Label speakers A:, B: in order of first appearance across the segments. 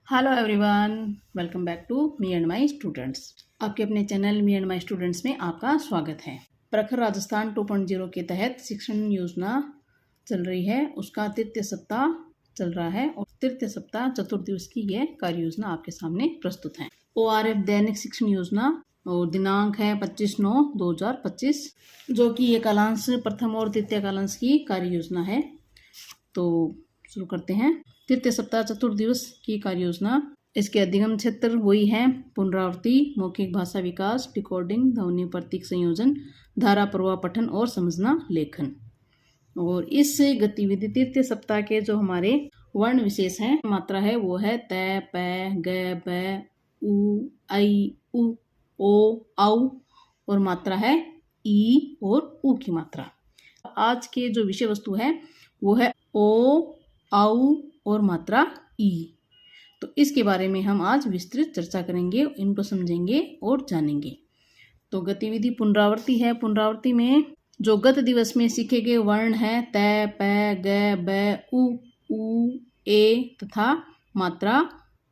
A: Hello everyone, welcome back to me and my students. आपके अपने channel me and my students में आपका स्वागत है। प्रखर राजस्थान 2.0 के तहत शिक्षण योजना चल रही है, उसका तृतीय सप्ताह चल रहा है और तृतीय सप्ताह चतुर्दिवस की यह कार्य योजना आपके सामने प्रस्तुत है। ORF दैनिक शिक्षण योजना और दिनांक है 25/9/2025, जो कि एक कालांश प्रथम और तृतीय कालांश की कार्य योजना है। तो शुरू करते हैं। तृतीय सप्ताह चतुर्दिवस की कार्य योजना, इसके अधिगम क्षेत्र वही है पुनरावृत्ति, मौखिक भाषा विकास, डिकोडिंग, ध्वनि प्रतीक संयोजन, धारा प्रवाह पठन और समझना लेखन। और इस गतिविधि तृतीय सप्ताह के जो हमारे वर्ण विशेष हैं, मात्रा है वो है त, प, ग, ब, उ, ऐ, उ, ओ, औ और मात्रा है ई और उ की मात्रा। आज के जो विषय वस्तु है वो है ओ, औ और मात्रा ई। तो इसके बारे में हम आज विस्तृत चर्चा करेंगे, इनको समझेंगे और जानेंगे। तो गतिविधि पुनरावृत्ति है। पुनरावृत्ति में जो गत दिवस में सीखे गए वर्ण है त, प, ग, ब, उ, ए तथा मात्रा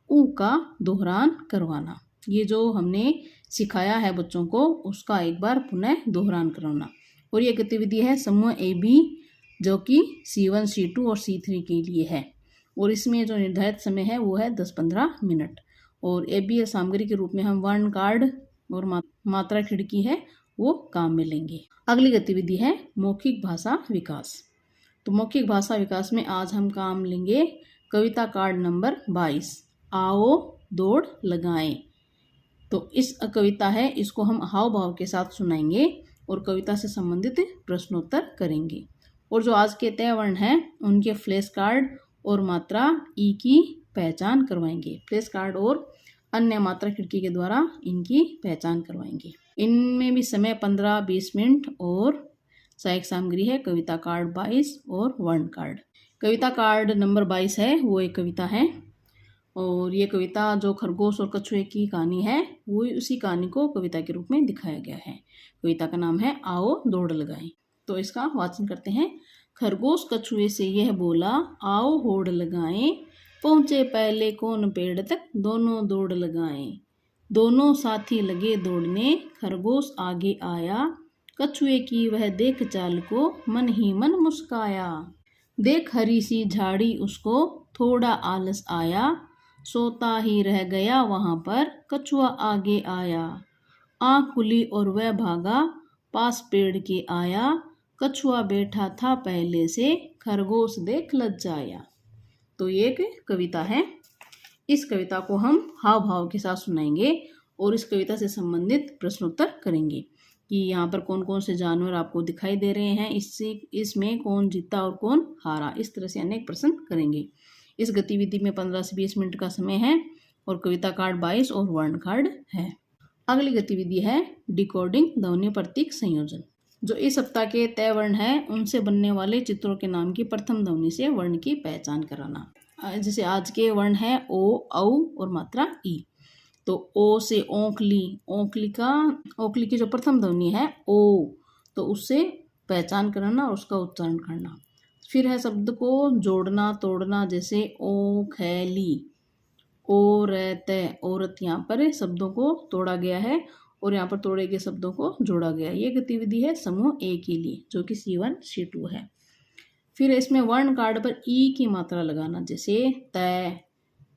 A: उ का दोहरान करवाना। ये जो हमने सिखाया है बच्चों को, उसका एक बार पुनः दोहरान करवाना। और ये गतिविधि है समूह AB, जो कि C1, C2 और C3 के लिए है। और इसमें जो निर्धारित समय है वो है 10-15 मिनट। और ABL सामग्री के रूप में हम वर्ण कार्ड और मात्रा खिड़की है वो काम में लेंगे। अगली गतिविधि है मौखिक भाषा विकास। तो मौखिक भाषा विकास में आज हम काम लेंगे कविता कार्ड नंबर 22, आओ दौड़ लगाएं। तो इस कविता है, इसको हम हाव भाव के साथ सुनाएंगे और कविता से संबंधित प्रश्नोत्तर करेंगे। और जो आज के तय वर्ण हैं उनके फ्लैश कार्ड और मात्रा ई की पहचान करवाएंगे। फ्लैश कार्ड और अन्य मात्रा खिड़की के द्वारा इनकी पहचान करवाएंगे। इनमें भी समय 15-20 मिनट और सहायक सामग्री है कविता कार्ड 22 और वर्ण कार्ड। कविता कार्ड नंबर 22 है वो एक कविता है और ये कविता जो खरगोश और कछुए की कहानी है वो उसी कहानी को कविता के रूप में दिखाया गया है। कविता का नाम है आओ दौड़ लगाएं। तो इसका वाचन करते हैं। खरगोश कछुए से यह बोला, आओ होड़ लगाएं, पहुँचे पहले कौन पेड़ तक, दोनों दौड़ लगाएं। दोनों साथी लगे दौड़ने, खरगोश आगे आया, कछुए की वह देख चाल को मन ही मन मुस्काया। देख हरी सी झाड़ी उसको थोड़ा आलस आया, सोता ही रह गया वहाँ पर, कछुआ आगे आया। आँख खुली और वह भागा, पास पेड़ के आया, कछुआ बैठा था पहले से, खरगोश देख लज्जाया। तो ये एक कविता है। इस कविता को हम हाव भाव के साथ सुनाएंगे और इस कविता से संबंधित प्रश्नोत्तर करेंगे कि यहाँ पर कौन कौन से जानवर आपको दिखाई दे रहे हैं, इसमें कौन जीता और कौन हारा। इस तरह से अनेक प्रश्न करेंगे। इस गतिविधि में 15 से 20 मिनट का समय है और कविता कार्ड 22 और वर्ण कार्ड है। अगली गतिविधि है डिकोडिंग, ध्वनि प्रतीक संयोजन। जो इस सप्ताह के तय वर्ण है उनसे बनने वाले चित्रों के नाम की प्रथम ध्वनि से वर्ण की पहचान कराना। जैसे आज के वर्ण है ओ, औ और मात्रा ई। तो ओ से ओंकली, ओंकली की जो प्रथम ध्वनि है ओ, तो उससे पहचान कराना और उसका उच्चारण करना। फिर है शब्द को जोड़ना तोड़ना, जैसे ओ खैली, ओ रहते, औरत, यहाँ पर शब्दों को तोड़ा गया है और यहाँ पर तोड़े गए शब्दों को जोड़ा गया। ये गतिविधि है समूह ए के लिए, जो कि C1, C2 है। फिर इसमें वर्ण कार्ड पर ई की मात्रा लगाना, जैसे त,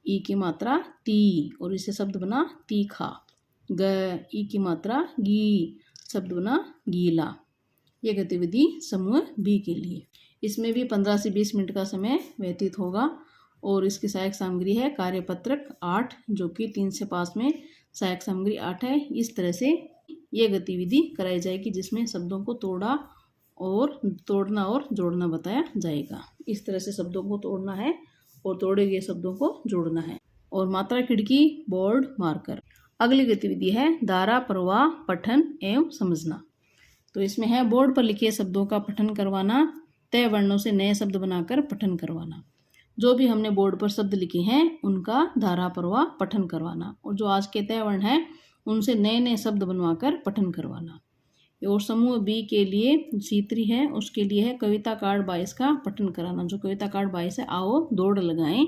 A: ई की मात्रा ती और इससे शब्द बना तीखा। ग, ई की मात्रा गी, शब्द बना गीला। ये गतिविधि समूह बी के लिए। इसमें भी 15 से 20 मिनट का समय व्यतीत होगा और इसकी सहायक सामग्री है कार्यपत्रक 8, जो कि 3 से 5 में सहायक सामग्री 8 है। इस तरह से ये गतिविधि कराई जाएगी जिसमें शब्दों को तोड़ना और जोड़ना बताया जाएगा। इस तरह से शब्दों को तोड़ना है और तोड़े गए शब्दों को जोड़ना है। और मात्रा खिड़की, बोर्ड, मार्कर। अगली गतिविधि है धारा प्रवाह पठन एवं समझना। तो इसमें है बोर्ड पर लिखे शब्दों का पठन करवाना, तय वर्णों से नए शब्द बनाकर पठन करवाना। जो भी हमने बोर्ड पर शब्द लिखे हैं उनका धारा प्रवाह पठन करवाना और जो आज के तय वर्ण हैं उनसे नए नए शब्द बनवाकर पठन करवाना। और समूह बी के लिए C3 है, उसके लिए है कविता कार्ड 22 का पठन कराना। जो कविता कार्ड 22 है, आओ दौड़ लगाएं,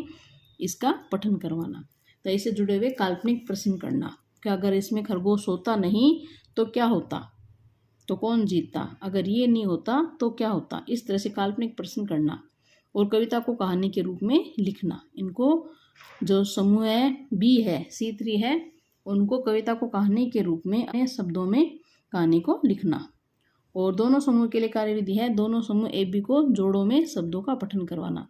A: इसका पठन करवाना। तय से जुड़े हुए काल्पनिक प्रश्न करना। कि अगर इसमें खरगोश होता नहीं तो क्या होता, तो कौन जीतता, अगर ये नहीं होता तो क्या होता। इस तरह से काल्पनिक प्रश्न करना और कविता को कहानी के रूप में लिखना। इनको जो समूह है बी है, C3 है, उनको कविता को कहानी के रूप में अपने शब्दों में कहानी को लिखना। और दोनों समूह के लिए कार्यविधि है, दोनों समूह ए बी को जोड़ों में शब्दों का पठन करवाना।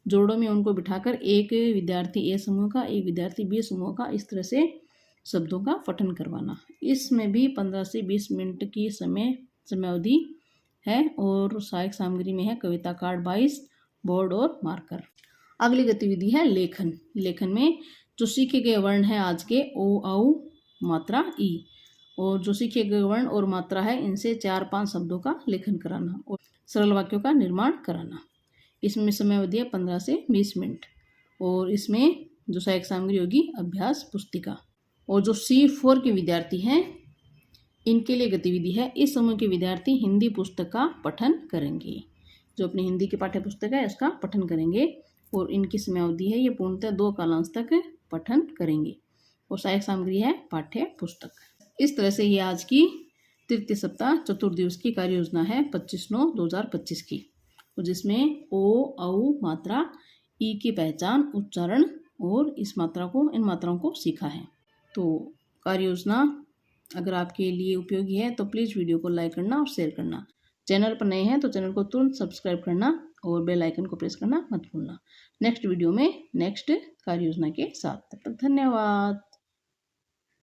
A: जोड़ों में उनको बिठाकर एक विद्यार्थी ए समूह का, एक विद्यार्थी बी समूह का, इस तरह से शब्दों का पठन करवाना। इसमें भी 15 से 20 मिनट की समयावधि है। और सहायक सामग्री में है कविता कार्ड 22, बोर्ड और मार्कर। अगली गतिविधि है लेखन। लेखन में जो सीखे गए वर्ण है आज के ओ, औ, मात्रा, ई, और जो सीखे गए वर्ण और मात्रा है इनसे 4-5 शब्दों का लेखन कराना और सरल वाक्यों का निर्माण कराना। इसमें समयावधि है 15 से 20 मिनट। और इसमें जो सहायक सामग्री होगी अभ्यास पुस्तिका। और जो C4 के विद्यार्थी हैं इनके लिए गतिविधि है, इस समूह के विद्यार्थी हिंदी पुस्तक का पठन करेंगे। जो अपनी हिंदी की पाठ्य पुस्तक है इसका पठन करेंगे और इनकी समयावधि है ये पूर्णतः 2 कालांश तक पठन करेंगे। और सहायक सामग्री है पाठ्य पुस्तक। इस तरह से ये आज की तृतीय सप्ताह चतुर्दिवस की कार्य योजना है 25/9/2025 की, और जिसमें ओ, औ मात्रा, ई की पहचान, उच्चारण और इन मात्राओं को सीखा है। तो कार्य योजना अगर आपके लिए उपयोगी है तो प्लीज़ वीडियो को लाइक करना और शेयर करना। चैनल पर नए हैं तो चैनल को तुरंत सब्सक्राइब करना और बेल आइकन को प्रेस करना मत भूलना। नेक्स्ट वीडियो में नेक्स्ट कार्य योजना के साथ। तब तक धन्यवाद।